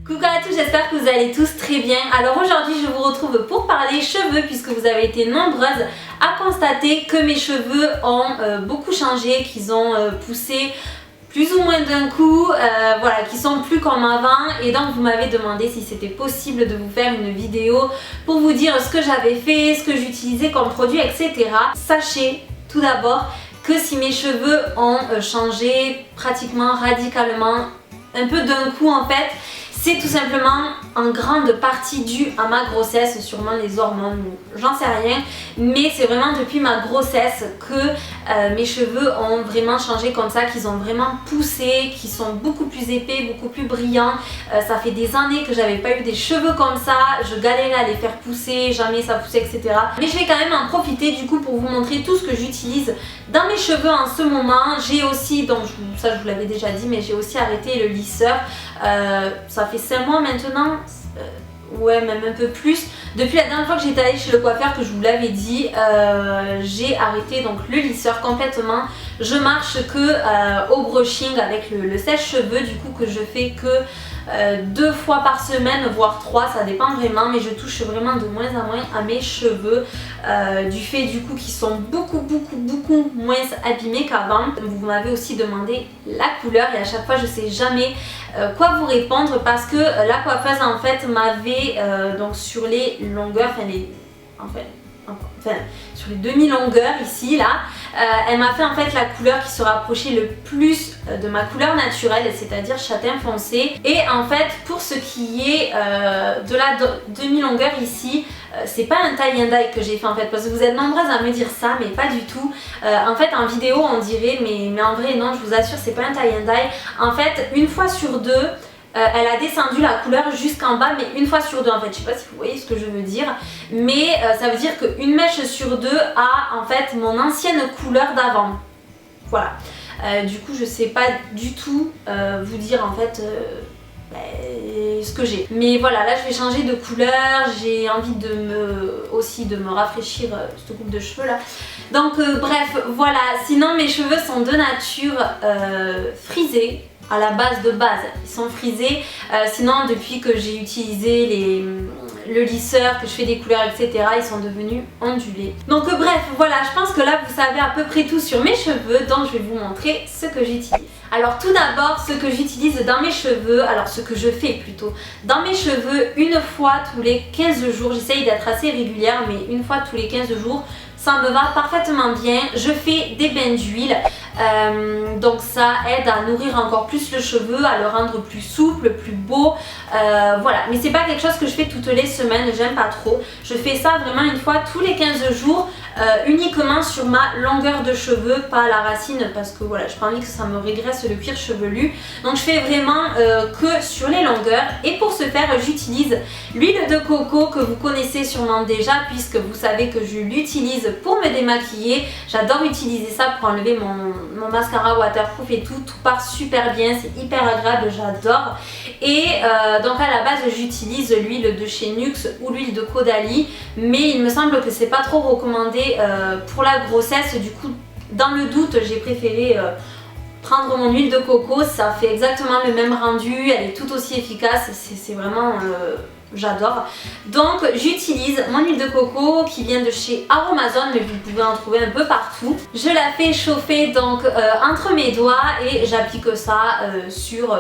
Coucou à tous, j'espère que vous allez tous très bien. Alors aujourd'hui je vous retrouve pour parler cheveux puisque vous avez été nombreuses à constater que mes cheveux ont beaucoup changé, qu'ils ont poussé plus ou moins d'un coup, voilà, qui sont plus comme avant, et donc vous m'avez demandé si c'était possible de vous faire une vidéo pour vous dire ce que j'avais fait, ce que j'utilisais comme produit, etc. Sachez tout d'abord que si mes cheveux ont changé pratiquement radicalement, un peu d'un coup en fait, c'est tout simplement en grande partie dû à ma grossesse, sûrement les hormones, j'en sais rien, mais c'est vraiment depuis ma grossesse que mes cheveux ont vraiment changé comme ça, qu'ils ont vraiment poussé, qu'ils sont beaucoup plus épais, beaucoup plus brillants. Ça fait des années que j'avais pas eu des cheveux comme ça, je galérais à les faire pousser, jamais ça poussait, etc. Mais je vais quand même en profiter du coup pour vous montrer tout ce que j'utilise dans mes cheveux en ce moment. J'ai aussi, donc ça je vous l'avais déjà dit, mais j'ai aussi arrêté le lisseur. Ça fait 5 mois maintenant, ouais même un peu plus. Depuis la dernière fois que j'étais allée chez le coiffeur, que je vous l'avais dit, j'ai arrêté donc le lisseur complètement. Je marche que au brushing avec le sèche-cheveux, du coup que je fais que 2 fois par semaine, voire 3, ça dépend vraiment, mais je touche vraiment de moins en moins à mes cheveux du fait du coup qu'ils sont beaucoup moins abîmés qu'avant. Vous m'avez aussi demandé la couleur et à chaque fois je sais jamais quoi vous répondre parce que la coiffeuse en fait m'avait donc sur les longueurs, sur les demi-longueurs ici là, elle m'a fait en fait la couleur qui se rapprochait le plus de ma couleur naturelle, c'est-à-dire châtain foncé. Et en fait pour ce qui est de la demi-longueur ici, c'est pas un tie and dye que j'ai fait en fait, parce que vous êtes nombreuses à me dire ça, mais pas du tout. En fait en vidéo on dirait, mais en vrai non, je vous assure c'est pas un tie and dye. En fait une fois sur deux, elle a descendu la couleur jusqu'en bas, mais une fois sur deux en fait, je sais pas si vous voyez ce que je veux dire, mais ça veut dire qu'une mèche sur deux a en fait mon ancienne couleur d'avant, voilà. Du coup je sais pas du tout vous dire en fait ce que j'ai, mais voilà, là je vais changer de couleur, j'ai envie aussi de me rafraîchir cette coupe de cheveux là, donc bref voilà. Sinon mes cheveux sont de nature frisés. À la base ils sont frisés, sinon depuis que j'ai utilisé le lisseur, que je fais des couleurs etc, ils sont devenus ondulés. Donc bref voilà, je pense que là vous savez à peu près tout sur mes cheveux, donc je vais vous montrer ce que j'utilise. Alors tout d'abord ce que j'utilise dans mes cheveux, alors ce que je fais plutôt dans mes cheveux une fois tous les 15 jours, j'essaye d'être assez régulière mais une fois tous les 15 jours ça me va parfaitement bien. Je fais des bains d'huile, donc ça aide à nourrir encore plus le cheveu, à le rendre plus souple, plus beau, voilà. Mais c'est pas quelque chose que je fais toutes les semaines, j'aime pas trop. Je fais ça vraiment une fois tous les 15 jours, uniquement sur ma longueur de cheveux, pas à la racine, parce que voilà, j'ai pas envie que ça me régresse le cuir chevelu. Donc je fais vraiment que sur les longueurs, et pour ce faire j'utilise l'huile de coco que vous connaissez sûrement déjà, puisque vous savez que je l'utilise pour me démaquiller. J'adore utiliser ça pour enlever mon mascara waterproof et tout part super bien, c'est hyper agréable, j'adore. Et donc à la base j'utilise l'huile de chez Nuxe ou l'huile de Caudalie, mais il me semble que c'est pas trop recommandé pour la grossesse. Du coup dans le doute j'ai préféré prendre mon huile de coco, ça fait exactement le même rendu, elle est tout aussi efficace, c'est vraiment j'adore. Donc j'utilise mon huile de coco qui vient de chez Aromazone, mais vous pouvez en trouver un peu partout. Je la fais chauffer donc entre mes doigts et j'applique ça sur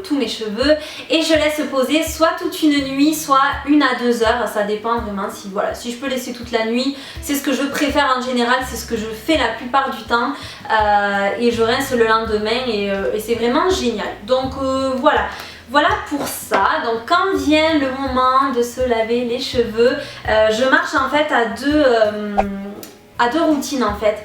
tous mes cheveux et je laisse poser soit toute une nuit, soit 1 à 2 heures, ça dépend vraiment. Si je peux laisser toute la nuit, c'est ce que je préfère en général, c'est ce que je fais la plupart du temps, et je rince le lendemain et c'est vraiment génial. Donc voilà pour ça. Donc quand vient le moment de se laver les cheveux, je marche en fait à deux routines en fait.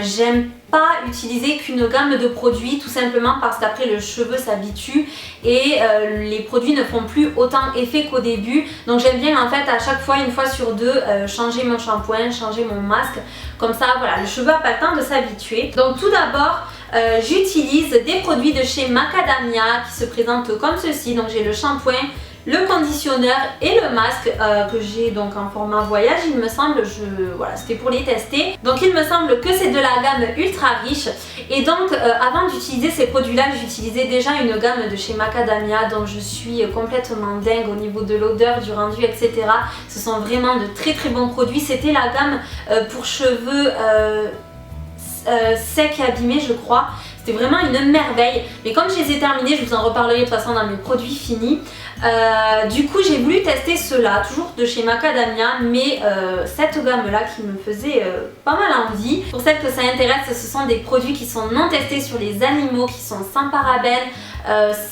J'aime pas utiliser qu'une gamme de produits, tout simplement parce qu'après le cheveu s'habitue et les produits ne font plus autant effet qu'au début. Donc j'aime bien en fait à chaque fois, une fois sur deux, changer mon shampoing, changer mon masque. Comme ça voilà, le cheveu n'a pas le temps de s'habituer. Donc tout d'abord j'utilise des produits de chez Macadamia qui se présentent comme ceci. Donc j'ai le shampoing, le conditionneur et le masque que j'ai donc en format voyage, il me semble, voilà, c'était pour les tester. Donc il me semble que c'est de la gamme ultra riche. Et donc avant d'utiliser ces produits là, j'utilisais déjà une gamme de chez Macadamia dont je suis complètement dingue au niveau de l'odeur, du rendu, etc. Ce sont vraiment de très très bons produits. C'était la gamme pour cheveux secs et abîmés, je crois. C'était vraiment une merveille, mais comme je les ai terminés, je vous en reparlerai de toute façon dans mes produits finis. Du coup j'ai voulu tester ceux-là, toujours de chez Macadamia, mais cette gamme-là qui me faisait pas mal envie. Pour celles que ça intéresse, ce sont des produits qui sont non testés sur les animaux, qui sont sans parabènes,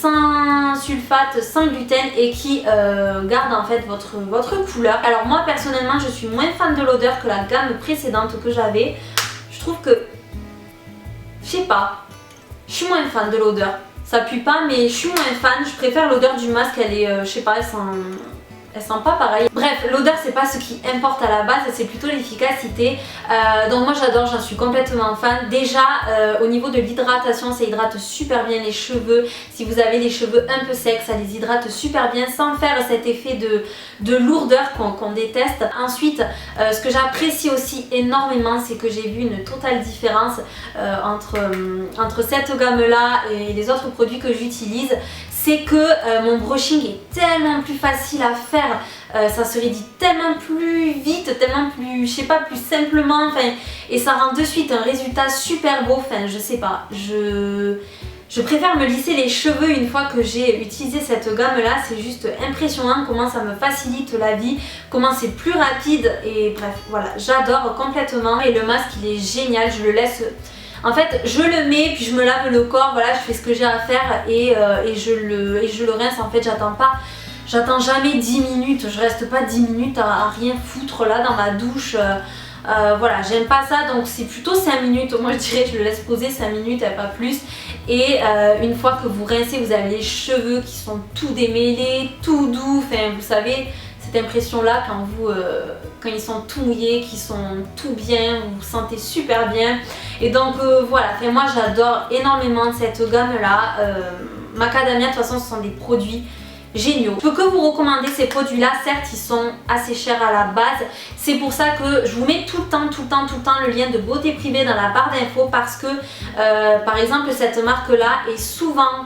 sans sulfate, sans gluten et qui gardent en fait votre couleur. Alors moi personnellement je suis moins fan de l'odeur que la gamme précédente que j'avais. Je trouve que, je sais pas, je suis moins fan de l'odeur. Ça pue pas, mais je suis moins fan. Je préfère l'odeur du masque, elle est, je sais pas, elle sent pas pareil. Bref, l'odeur c'est pas ce qui importe à la base, c'est plutôt l'efficacité. Donc moi j'adore, j'en suis complètement fan. Déjà au niveau de l'hydratation, ça hydrate super bien les cheveux. Si vous avez les cheveux un peu secs, ça les hydrate super bien sans faire cet effet de lourdeur qu'on déteste. Ensuite, ce que j'apprécie aussi énormément, c'est que j'ai vu une totale différence entre cette gamme là et les autres produits que j'utilise. C'est que mon brushing est tellement plus facile à faire, ça se raidit tellement plus vite, tellement plus, je sais pas, plus simplement, enfin, et ça rend de suite un résultat super beau, enfin je sais pas, je préfère me lisser les cheveux une fois que j'ai utilisé cette gamme là, c'est juste impressionnant comment ça me facilite la vie, comment c'est plus rapide et bref, voilà, j'adore complètement et le masque il est génial, je le laisse... En fait, je le mets, puis je me lave le corps, voilà, je fais ce que j'ai à faire et je le rince. En fait, j'attends jamais 10 minutes, je reste pas 10 minutes à rien foutre là dans ma douche. Voilà, j'aime pas ça, donc c'est plutôt 5 minutes. Moi, je dirais, je le laisse poser 5 minutes, et pas plus. Et une fois que vous rincez, vous avez les cheveux qui sont tout démêlés, tout doux, enfin, vous savez... Cette impression là quand ils sont tout mouillés, qu'ils sont tout bien, vous vous sentez super bien et donc voilà, et moi j'adore énormément cette gamme là. Macadamia de toute façon ce sont des produits géniaux. Je peux que vous recommander ces produits là, certes ils sont assez chers à la base, c'est pour ça que je vous mets tout le temps le lien de Beauté Privée dans la barre d'infos parce que par exemple cette marque là est souvent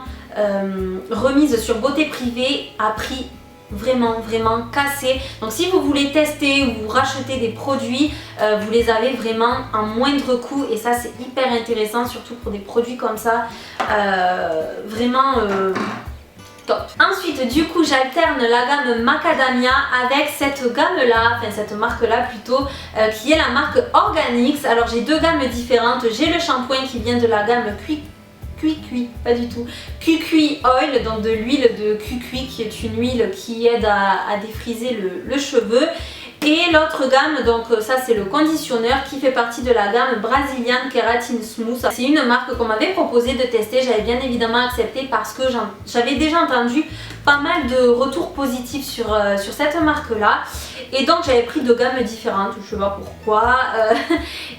remise sur Beauté Privée à prix vraiment cassé. Donc si vous voulez tester ou racheter des produits, vous les avez vraiment à moindre coût et ça c'est hyper intéressant, surtout pour des produits comme ça, vraiment top. Ensuite du coup j'alterne la gamme Macadamia avec cette gamme là, enfin cette marque là plutôt, qui est la marque Organix. Alors j'ai deux gammes différentes, j'ai le shampoing qui vient de la gamme pas du tout, Cucuy Oil, donc de l'huile de cucuy qui est une huile qui aide à défriser le cheveu. Et l'autre gamme, donc ça c'est le conditionneur qui fait partie de la gamme Brazilian Keratin Smooth. C'est une marque qu'on m'avait proposé de tester, j'avais bien évidemment accepté parce que j'avais déjà entendu pas mal de retours positifs sur cette marque là. Et donc j'avais pris deux gammes différentes, je sais pas pourquoi.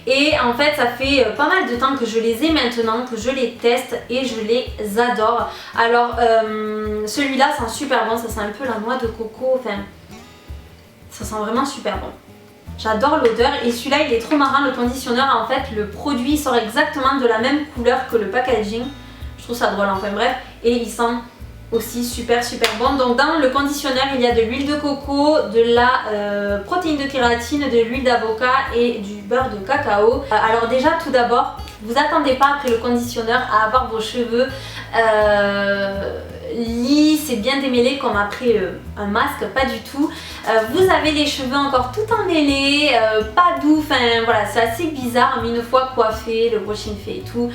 Et en fait ça fait pas mal de temps que je les ai maintenant, que je les teste et je les adore. Alors celui-là sent super bon, ça sent un peu la noix de coco, enfin... Ça sent vraiment super bon. J'adore l'odeur et celui-là il est trop marrant, le conditionneur en fait le produit sort exactement de la même couleur que le packaging. Je trouve ça drôle, enfin bref, et il sent aussi super bon. Donc dans le conditionneur il y a de l'huile de coco, de la protéine de kératine, de l'huile d'avocat et du beurre de cacao. Alors déjà tout d'abord, vous attendez pas après le conditionneur à avoir vos cheveux lisses et bien démêlés comme après un masque, pas du tout. Vous avez les cheveux encore tout emmêlés, pas doux, enfin voilà, c'est assez bizarre, mais une fois coiffé, le brushing fait et tout,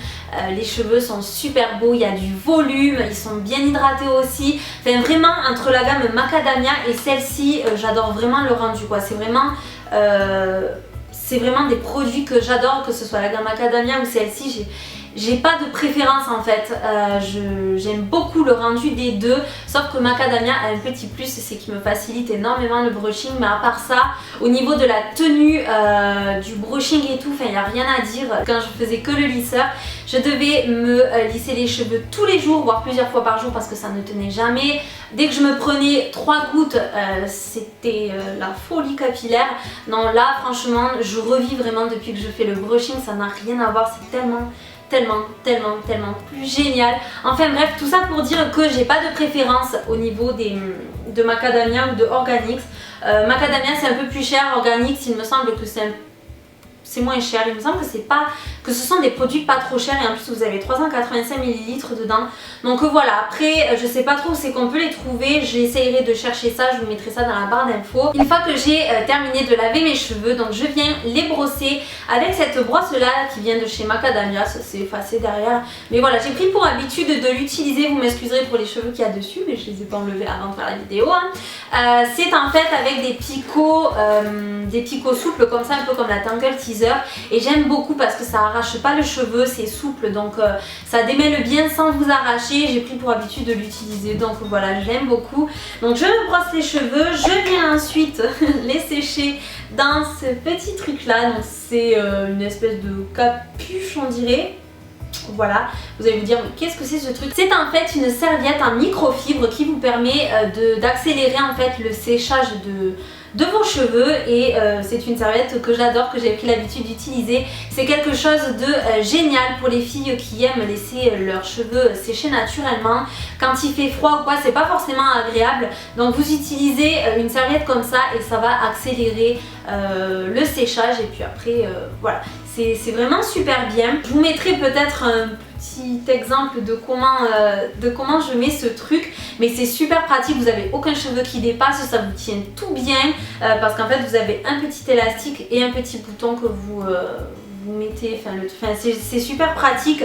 les cheveux sont super beaux, il y a du volume, ils sont bien hydratés aussi. Enfin vraiment entre la gamme Macadamia et celle-ci, j'adore vraiment le rendu quoi, c'est vraiment des produits que j'adore, que ce soit la gamme Macadamia ou celle-ci, j'ai pas de préférence en fait, j'aime beaucoup le rendu des deux, sauf que Macadamia a un petit plus, c'est qu'il me facilite énormément le brushing, mais à part ça, au niveau de la tenue du brushing et tout, il n'y a rien à dire. Quand je faisais que le lisseur, je devais me lisser les cheveux tous les jours, voire plusieurs fois par jour parce que ça ne tenait jamais. Dès que je me prenais 3 gouttes, c'était la folie capillaire. Non, là franchement, je revis vraiment depuis que je fais le brushing, ça n'a rien à voir, c'est tellement plus génial. Enfin bref, tout ça pour dire que j'ai pas de préférence au niveau de Macadamia ou de Organix. Macadamia c'est un peu plus cher, Organix il me semble que c'est moins cher, il me semble que ce sont des produits pas trop chers et en plus vous avez 385 ml dedans. Donc voilà, après je sais pas trop où c'est qu'on peut les trouver, j'essayerai de chercher ça, je vous mettrai ça dans la barre d'infos. Une fois que j'ai terminé de laver mes cheveux, donc je viens les brosser avec cette brosse là qui vient de chez Macadamia, ça s'est effacé derrière. Mais voilà, j'ai pris pour habitude de l'utiliser, vous m'excuserez pour les cheveux qu'il y a dessus, mais je les ai pas enlevés avant de faire la vidéo. C'est en fait avec des picots souples comme ça, un peu comme la Tangle Teaser. Et j'aime beaucoup parce que ça arrache pas le cheveu, c'est souple, donc ça démêle bien sans vous arracher. J'ai pris pour habitude de l'utiliser, donc voilà, j'aime beaucoup. Donc je me brosse les cheveux, je viens ensuite les sécher dans ce petit truc là. Donc c'est une espèce de capuche on dirait. Voilà, vous allez vous dire qu'est-ce que c'est ce truc? C'est en fait une serviette en microfibre qui vous permet d'accélérer en fait le séchage de vos cheveux et c'est une serviette que j'adore, que j'ai pris l'habitude d'utiliser. C'est quelque chose de génial pour les filles qui aiment laisser leurs cheveux sécher naturellement. Quand il fait froid ou quoi, c'est pas forcément agréable. Donc vous utilisez une serviette comme ça et ça va accélérer le séchage et puis après voilà. C'est vraiment super bien. Je vous mettrai peut-être un petit exemple de comment je mets ce truc, mais c'est super pratique, vous n'avez aucun cheveu qui dépasse, ça vous tient tout bien parce qu'en fait vous avez un petit élastique et un petit bouton que vous mettez, c'est super pratique.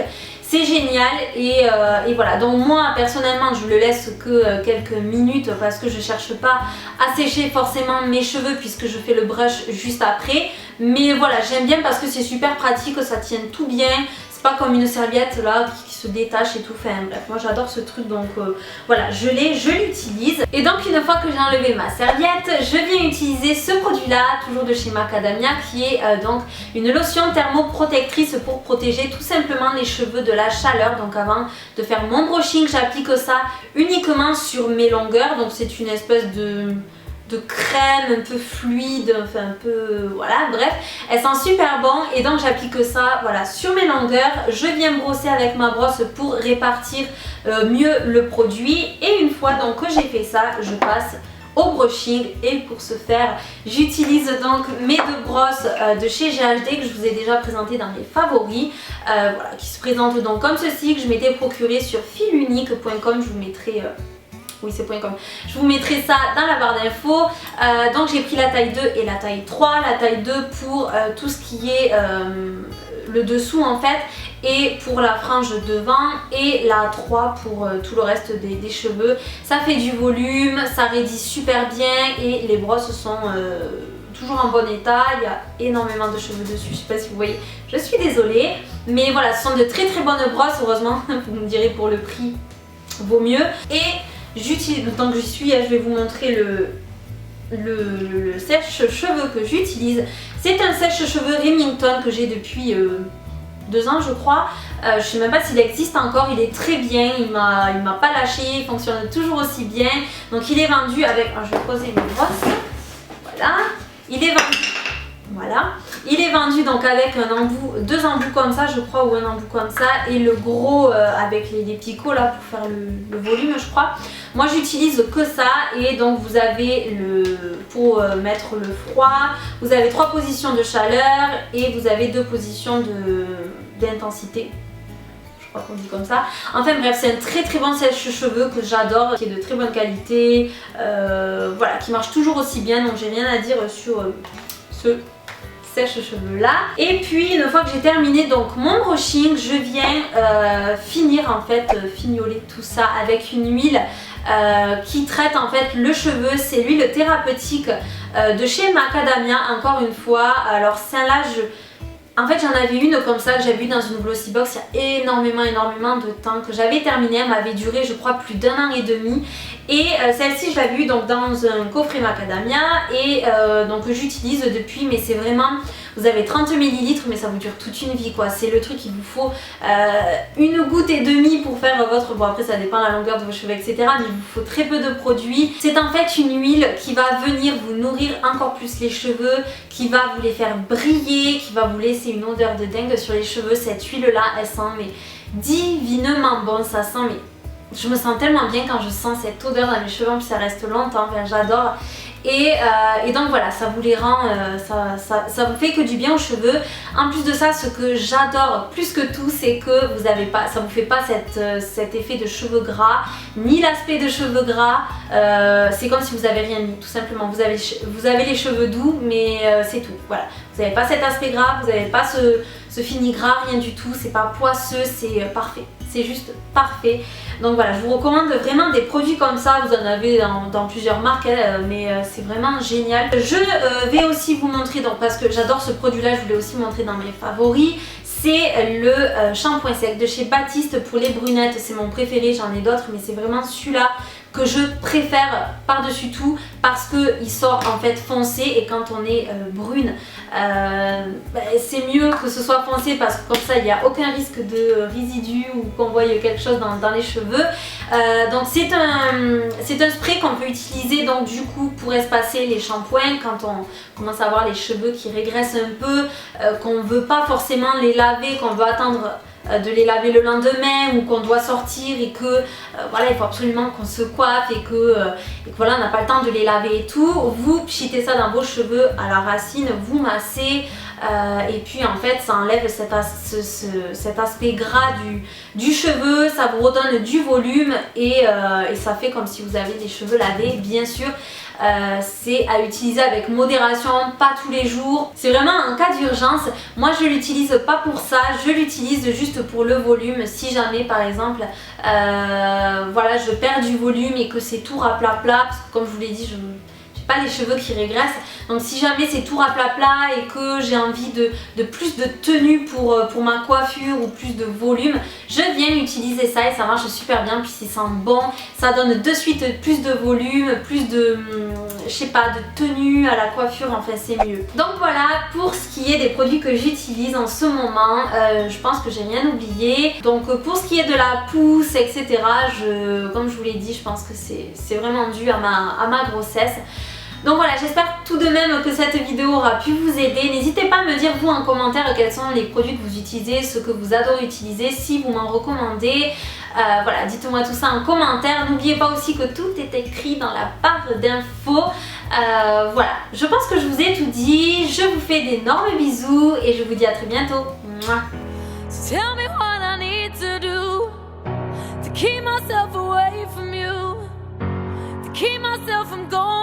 C'est génial et voilà, donc moi personnellement je le laisse que quelques minutes parce que je cherche pas à sécher forcément mes cheveux puisque je fais le brush juste après. Mais voilà, j'aime bien parce que c'est super pratique, ça tient tout bien. C'est pas comme une serviette là qui se détache et tout. Enfin bref, moi j'adore ce truc donc voilà, je l'utilise. Et donc une fois que j'ai enlevé ma serviette, je viens utiliser ce produit là, toujours de chez Macadamia, qui est donc une lotion thermoprotectrice pour protéger tout simplement les cheveux de la chaleur. Donc avant de faire mon brushing, j'applique ça uniquement sur mes longueurs. Donc c'est une espèce de crème un peu fluide, enfin un peu voilà, bref, elle sent super bon et donc j'applique ça voilà sur mes longueurs. Je viens brosser avec ma brosse pour répartir mieux le produit et une fois donc que j'ai fait ça, je passe au brushing et pour ce faire j'utilise donc mes deux brosses de chez GHD que je vous ai déjà présenté dans mes favoris, voilà, qui se présentent donc comme ceci, que je m'étais procuré sur filunique.com, je vous mettrai oui c'est .com. Je vous mettrai ça dans la barre d'infos. Donc j'ai pris la taille 2 et la taille 3. La taille 2 pour tout ce qui est le dessous en fait et pour la frange devant et la 3 pour tout le reste des cheveux. Ça fait du volume, ça raidit super bien et les brosses sont toujours en bon état. Il y a énormément de cheveux dessus, je sais pas si vous voyez, je suis désolée. Mais voilà, ce sont de très bonnes brosses, heureusement, vous me direz pour le prix vaut mieux. Et j'utilise, tant que j'y suis, je vais vous montrer le sèche-cheveux que j'utilise. C'est un sèche-cheveux Remington que j'ai depuis 2 ans je crois. Je sais même pas s'il existe encore, il est très bien, il m'a pas lâché, il fonctionne toujours aussi bien. Donc il est vendu avec, je vais poser mes brosses, voilà, il est vendu. Voilà, il est vendu donc avec un embout, 2 embouts comme ça je crois, ou un embout comme ça et le gros avec les picots là pour faire le volume je crois. Moi j'utilise que ça et donc vous avez pour mettre le froid, vous avez 3 positions de chaleur et vous avez 2 positions d'intensité. Je crois qu'on dit comme ça. Enfin bref, c'est un très bon sèche-cheveux que j'adore, qui est de très bonne qualité, voilà, qui marche toujours aussi bien, donc j'ai rien à dire sur ce sèche-cheveux là. Et puis une fois que j'ai terminé donc mon brushing, je viens finir en fait, fignoler tout ça avec une huile qui traite en fait le cheveu. C'est l'huile thérapeutique de chez Macadamia encore une fois. Alors celle-là En fait j'en avais une comme ça que j'avais eu dans une Glossy Box il y a énormément de temps, que j'avais terminée, elle m'avait duré je crois plus d'1 an et demi. Et celle-ci je l'avais eu donc dans un coffret macadamia et donc j'utilise depuis, mais c'est vraiment, vous avez 30 ml mais ça vous dure toute une vie quoi. C'est le truc, il vous faut une goutte et demie pour faire votre, bon après ça dépend de la longueur de vos cheveux etc, mais il vous faut très peu de produits. C'est en fait une huile qui va venir vous nourrir encore plus les cheveux, qui va vous les faire briller, qui va vous laisser une odeur de dingue sur les cheveux. Cette huile là elle sent mais divinement bon, ça sent mais je me sens tellement bien quand je sens cette odeur dans mes cheveux, puis ça reste longtemps, enfin, j'adore. Et donc voilà, ça vous les rend, ça vous fait que du bien aux cheveux. En plus de ça, ce que j'adore plus que tout, c'est que vous avez pas, ça vous fait pas cet effet de cheveux gras, ni l'aspect de cheveux gras. C'est comme si vous avez rien mis, tout simplement. Vous avez les cheveux doux, mais c'est tout. Voilà, vous n'avez pas cet aspect gras, vous n'avez pas ce fini gras, rien du tout. C'est pas poisseux, c'est parfait. C'est juste parfait. Donc voilà, je vous recommande vraiment des produits comme ça. Vous en avez dans plusieurs marques, mais c'est vraiment génial. Je vais aussi vous montrer, donc parce que j'adore ce produit là, je vous l'ai aussi montré dans mes favoris. C'est le shampoing sec de chez Baptiste pour les brunettes. C'est mon préféré, j'en ai d'autres, mais c'est vraiment celui-là que je préfère par-dessus tout parce qu'il sort en fait foncé, et quand on est brune, c'est mieux que ce soit foncé parce que comme ça il n'y a aucun risque de résidus ou qu'on voie quelque chose dans les cheveux. Donc c'est un spray qu'on peut utiliser donc du coup pour espacer les shampoings quand on commence à avoir les cheveux qui régressent un peu, qu'on ne veut pas forcément les laver, qu'on veut attendre de les laver le lendemain, ou qu'on doit sortir et que voilà, il faut absolument qu'on se coiffe et que voilà, on n'a pas le temps de les laver et tout. Vous pchitez ça dans vos cheveux à la racine, vous massez et puis en fait ça enlève cet aspect gras du cheveu, ça vous redonne du volume et ça fait comme si vous avez des cheveux lavés. Bien sûr c'est à utiliser avec modération, pas tous les jours, c'est vraiment un cas d'urgence. Moi je l'utilise pas pour ça, je l'utilise juste pour le volume. Si jamais par exemple voilà, je perds du volume et que c'est tout raplapla, parce que comme je vous l'ai dit, je pas les cheveux qui régressent, donc si jamais c'est tout raplapla et que j'ai envie de plus de tenue pour ma coiffure ou plus de volume, je viens utiliser ça et ça marche super bien. Puis ça sent bon, ça donne de suite plus de volume, plus de je sais pas, de tenue à la coiffure, enfin c'est mieux. Donc voilà pour ce qui est des produits que j'utilise en ce moment. Je pense que j'ai rien oublié. Donc pour ce qui est de la pousse etc, comme je vous l'ai dit, je pense que c'est vraiment dû à ma grossesse. Donc voilà, j'espère tout de même que cette vidéo aura pu vous aider. N'hésitez pas à me dire vous en commentaire quels sont les produits que vous utilisez, ce que vous adorez utiliser, si vous m'en recommandez. Voilà, dites-moi tout ça en commentaire. N'oubliez pas aussi que tout est écrit dans la barre d'infos. Voilà, je pense que je vous ai tout dit. Je vous fais d'énormes bisous et je vous dis à très bientôt. Mouah. Tell me what I need to do to keep myself away from you, to keep myself from going